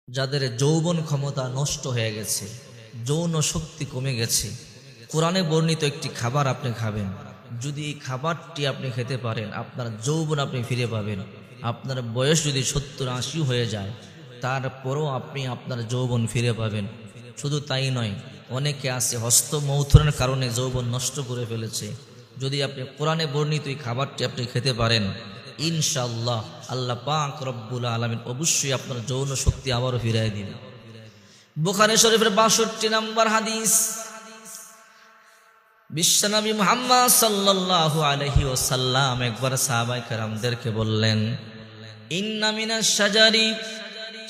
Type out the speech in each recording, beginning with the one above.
যাদের যৌবন ক্ষমতা নষ্ট হয়ে গেছে, যৌন শক্তি কমে গেছে, কোরআনে বর্ণিত একটি খাবার আপনি খাবেন। যদি এই খাবারটি আপনি খেতে পারেন, আপনার যৌবন আপনি ফিরে পাবেন। আপনার বয়স যদি 70-80 হয়ে যায়, তারপরও আপনি আপনার যৌবন ফিরে পাবেন। শুধু তাই নয়, অনেকে আছে হস্তমৈথুনের কারণে যৌবন নষ্ট করে ফেলেছে। যদি আপনি কোরআনে বর্ণিত এই খাবারটি আপনি খেতে পারেন, ইনশাআল্লাহ আল্লাহ পাক রব্বুল আলামিন অবশ্যই আপনার যৌন শক্তি আবারও ফিরিয়ে দিবেন। বুখারী শরীফের 62 নম্বর হাদিস, বিশ্বনবী মুহাম্মদ সাল্লাল্লাহু আলাইহি ওয়াসাল্লাম একবার সাহাবায়ে কেরামদেরকে বললেন, ইন্না মিনাশ শাজারি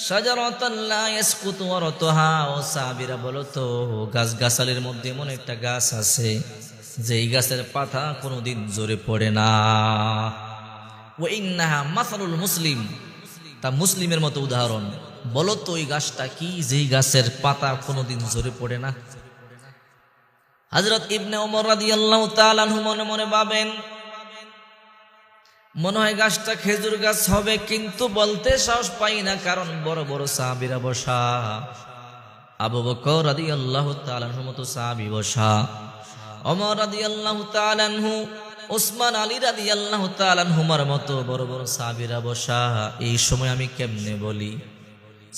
শাজারাতান লা ইয়াসকুতু ওয়ারাতুহা। ও সাহাবীরা বলো তো, গাছগাছালির মধ্যে এমন একটা গাছ আছে যেই গাছের পাতা কোনোদিন ঝরে পড়ে না। ওয়া ইন্নাহা মাসালুল মুসলিম, তা মুসলিমের মতো উদাহরণ। বলো তো ওই গাছটা কি, যেই গাছের পাতা কোনোদিন ঝরে পড়ে না? হযরত ইবনে ওমর রাদিয়াল্লাহু তাআলা আনহু মনে মনে ভাবেন, মনে হয় গাছটা খেজুর গাছ হবে, কিন্তু বলতে সাহস পাই না, কারণ বড় বড় সাহাবীরা বসা। আবু বকর রাদিয়াল্লাহু তাআলা আনহুর মতো সাহাবী বসা, ওমর রাদিয়াল্লাহু তাআলা আনহু, ওসমান আলী রাদিয়াল্লাহু তাআলা আনহুমার মতো বড় বড় সাহাবীরা বসা। এই সময় আমি কেমনে বলি?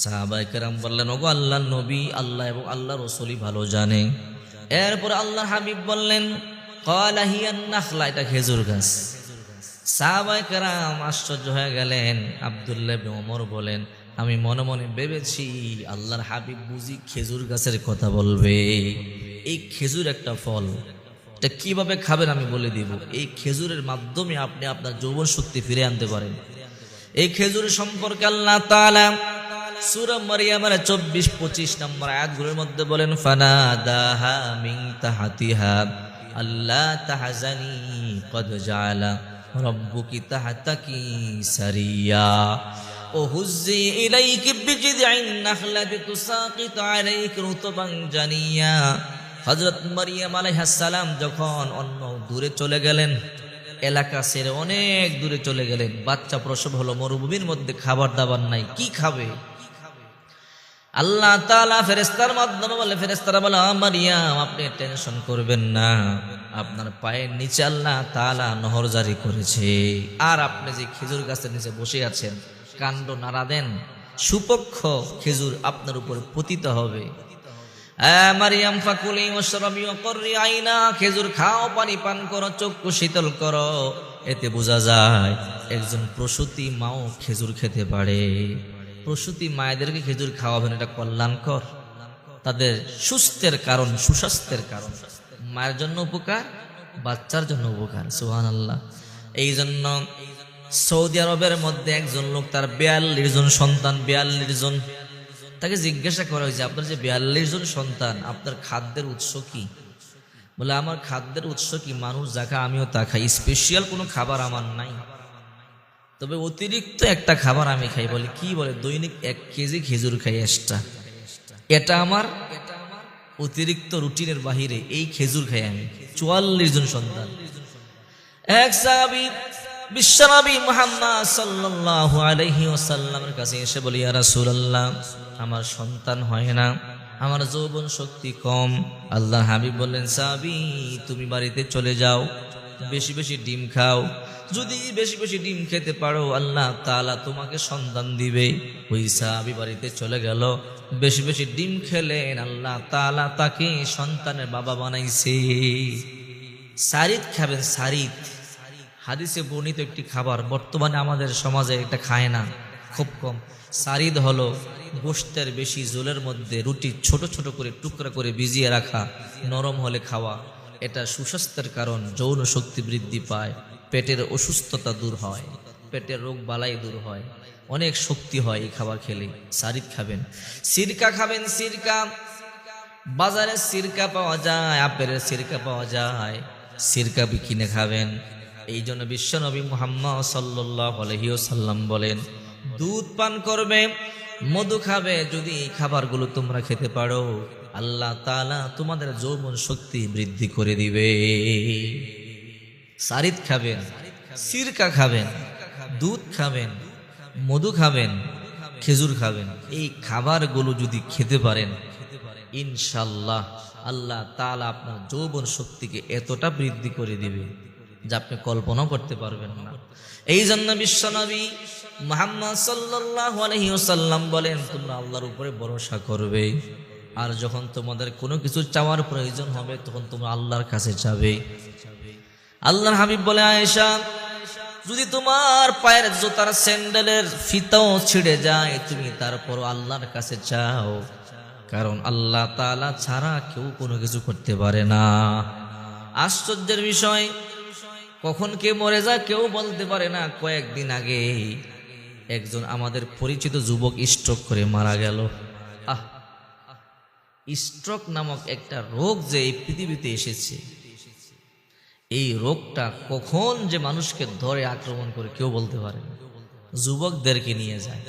সাহাবায়ে কেরাম বললেন, ওগো আল্লাহর নবী, আল্লাহ এবং আল্লাহর রাসূলই ভালো জানে। এরপর আল্লাহর হাবিব বললেন, ক্বালা হিয়ান নাখলা, এটা খেজুর গাছ। সাহাবায়ে কেরাম আশ্চর্য হয়ে গেলেন। আব্দুল্লাহ ইবনে ওমর বলেন, আমি মনে মনে ভেবেছি আল্লাহর হাবিব বুঝি খেজুর গাছের কথা বলবে। এই খেজুর একটা ফল, এটা কিভাবে খাবেন আমি বলে দিব। এই খেজুরের মাধ্যমে আপনি আপনার যৌবন শক্তি ফিরে আনতে পারেন। এই খেজুর সম্পর্কে আল্লাহ তাআলা সূরা মারইয়ামের 24-25 নম্বর আয়াতগুলোর মধ্যে বলেন, ফানাদাহা মিন তাহতিহা আল্লা তাহজানি কদ জাআলা রাব্বুকি তাহতাকি সারিয়া ও হুজ্জি ইলাইকি বিজিদিন নাখলাতি তুসাকিত আলাইকি রুতবান জানিয়া। হযরত মারইয়াম আলাইহিস সালাম যখন অন্য দূরে চলে গেলেন, এলাকা ছেড়ে অনেক দূরে চলে গেলেন, বাচ্চা প্রসব হলো, মরুভূমির মধ্যে খাবার দাবার নাই, কি খাবে? আল্লাহ তাআলা ফেরেশতার মাধ্যমে বলে, ফেরেশতারা বলে, মারইয়াম আপনি টেনশন করবেন না, আপনার পায়ের নিচে আল্লাহ তাআলা নহর জারি করেছে। আর আপনি যে খেজুর গাছের নিচে বসে আছেন, কাণ্ড নাড়া দেন, সুপক্ষ খেজুর আপনার উপরে পতিত হবে। মারইয়াম ফাকুলি ওয়াশরাবি ওয়াকরি আইনা, খেজুর খাও, পানি পান করো, চক্ষু শীতল করো। এতে বোঝা যায় একজন প্রসূতি মাও খেজুর খেতে পারে। প্রসূতি মায়েদেরকে খেজুর খাওয়াবেন, এটা কল্যাণকর, তাদের সুস্থের কারণ, সুস্বাস্থ্যের কারণ। মায়ের জন্য উপকার, বাচ্চার জন্য উপকার। সুবহানাল্লাহ। এই জন্য সৌদি আরবের মধ্যে একজন লোক, তার 42 জন সন্তান, 42 জন। তাকে জিজ্ঞাসা করা হয়েছে, আপনার যে 42 জন সন্তান, আপনার খাদ্যের উৎস কি? বলে, আমার খাদ্যের উৎস কি? মানুষ যা খায় আমিও তা খাই, স্পেশাল কোনো খাবার আমার নাই, তবে অতিরিক্ত একটা খাবার আমি খাই। বলে, কি? বলে, দৈনিক 1 কেজি খেজুর খাই এক্সট্রা। এটা আমার অতিরিক্ত রুটিনের বাহিরে, এই খেজুর খাই আমি। 44 জন সন্তান। এক সাহাবী বিশ্বনবী মুহাম্মদ সাল্লাল্লাহু আলাইহি ওয়াসাল্লামের কাছে এসে বলি, ইয়া রাসূলুল্লাহ, আমার সন্তান হয় না, আমার যৌবন শক্তি কম। আল্লাহর হাবিব বললেন, সাহাবী তুমি বাড়িতে চলে যাও, বেশি বেশি ডিম খাও। যদি বেশি বেশি ডিম খেতে পারো, আল্লাহ তাআলা তোমাকে সন্তান দিবে। ওই সাহাবী বাড়িতে চলে গেল, বেশি বেশি ডিম খেলেন, আল্লাহ তাআলা তাকে সন্তানের বাবা বানাইছে। সারিদ খাবেন, সারিদ হাদিসে বর্ণিত একটি খাবার, বর্তমানে আমাদের সমাজে এটা খায় না, খুব কম। সারিদ হলো গোশতের বেশি ঝোলের মধ্যে রুটি ছোট ছোট করে টুকরা করে ভিজিয়ে রাখা, নরম হলে খাওয়া। এটা সুস্বাস্থ্যের কারণ, যৌন শক্তি বৃদ্ধি পায়, পেটের অসুস্থতা দূর হয়, পেটের রোগ বালাই দূর হয়, অনেক শক্তি হয় এই খাবার খেলে। সারিদ খাবেন। সিরকা খাবেন, সিরকা। বাজারে সিরকা পাওয়া যায়, আপেলের সিরকা পাওয়া যায়, সিরকা কিনে খাবেন। এই জন্য বিশ্বনবী মুহাম্মদ সাল্লাল্লাহু আলাইহি ওয়াসাল্লাম বলেন, দুধ পান করবে, মধু খাবে, যদি এই খাবারগুলো তোমরা খেতে পারো, আল্লাহ তাআলা তোমাদের যৌবন শক্তি বৃদ্ধি করে দিবে। সারিদ খাবেন, সিরকা খাবেন, দুধ খাবেন, মধু খাবেন, খেজুর খাবেন। এই খাবারগুলো যদি খেতে পারেন ইনশাআল্লাহ আল্লাহ তাআলা আপনার যৌবন শক্তিকে এতটা বৃদ্ধি করে দিবে যা আপনি কল্পনাও করতে পারবেন না। এই জন্য বিশ্বনবী মুহাম্মদ সাল্লাল্লাহু আলাইহি ওয়াসাল্লাম বলেন, তোমরা আল্লাহর উপরে ভরসা করবে, আর যখন তোমাদের কোনো কিছু চাওয়ার প্রয়োজন হবে তখন তোমরা আল্লাহর কাছে চাবে। আল্লাহর হাবিব বলে, আয়েশা, যদি তোমার পায়ের জুতার স্যান্ডেলের ফিতাও ছিঁড়ে যায় তুমি তারপরও আল্লাহর কাছে চাও, কারণ আল্লাহ তাআলা ছাড়া কেউ কোনো কিছু করতে পারে না। আশ্চর্যের বিষয়, কখন কে মরে যায় কেউ বলতে পারে না। কয়েকদিন আগে একজন আমাদের পরিচিত যুবক স্ট্রোক করে মারা গেল। স্ট্রোক নামক একটা রোগ যে এই পৃথিবীতে এসেছে, এই রোগটা কখন যে মানুষকে ধরে আক্রমণ করে কেউ বলতে পারে না। যুবকদেরকে নিয়ে যায়।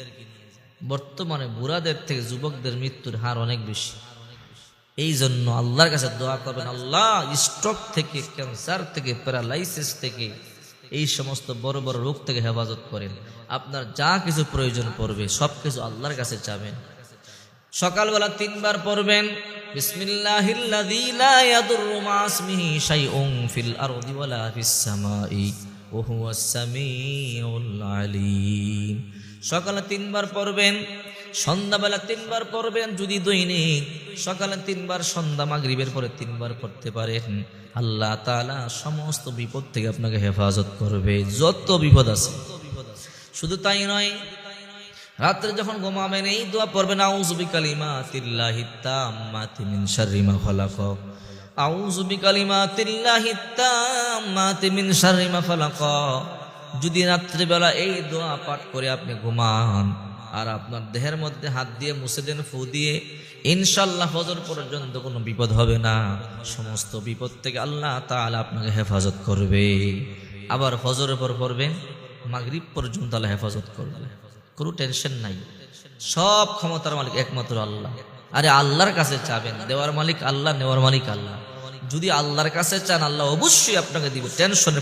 বর্তমানে বুড়াদের থেকে যুবকদের মৃত্যুর হার অনেক বেশি। এই জন্য আল্লাহর কাছে দোয়া করবেন, আল্লাহ স্ট্রোক থেকে, ক্যান্সার থেকে, প্যারালাইসিস থেকে, এই সমস্ত বড় বড় রোগ থেকে হেফাজত করেন। আপনার যা কিছু প্রয়োজন পড়বে সবকিছু আল্লাহর কাছে চাবেন। সকালবেলা 3 বার পড়বেন, বিসমিল্লাহিল্লাযী লা ইয়াদুররু মা ইসমিহি শাইউন ফিল আরদি ওয়ালা ফিস সামাই ওয়া হুয়াস সামিউল আলীম। সকালে 3 বার পড়বেন, সন্ধ্যাবেলা 3 বার পড়বেন। যদি দৈনিক সকালে 3 বার, সন্ধ্যা মাগরিবের পরে 3 বার পড়তে পারেন, আল্লাহ তাআলা সমস্ত বিপদ থেকে আপনাকে হেফাজত করবে, যত বিপদ আছে। শুধু তাই নয়, রাত্রে যখন ঘুমাবেন এই দোয়া পড়বেন, আউযু বিকালিমাতিল্লাহিত তাম্মাতি মিন শাররি মা খালাক, আউযু বিকালিমাতিল্লাহিত তাম্মাতি মিন শাররি মা খালাক। যদি রাত্রিবেলা এই দোয়া পাঠ করে আপনি ঘুমান আর আপনার দেহের মধ্যে হাত দিয়ে মুছে দেন, ফু দিয়ে, ইনশাআল্লাহ ফজর পর্যন্ত কোনো বিপদ হবে না। সমস্ত বিপদ থেকে আল্লাহ তাআলা আপনাকে হেফাজত করবে। আবার ফজরের পর পড়বেন, মাগরিব পর্যন্ত আল্লাহ হেফাজত করবে। কোনো টেনশন নাই। সব ক্ষমতার মালিক একমাত্র আল্লাহ। আরে আল্লাহর কাছে চাবেন, দেওয়ার মালিক আল্লাহ, নেওয়ার মালিক আল্লাহ। যদি আল্লাহর কাছে চান আল্লাহ অবশ্যই আপনাকে দিবে। টেনশনে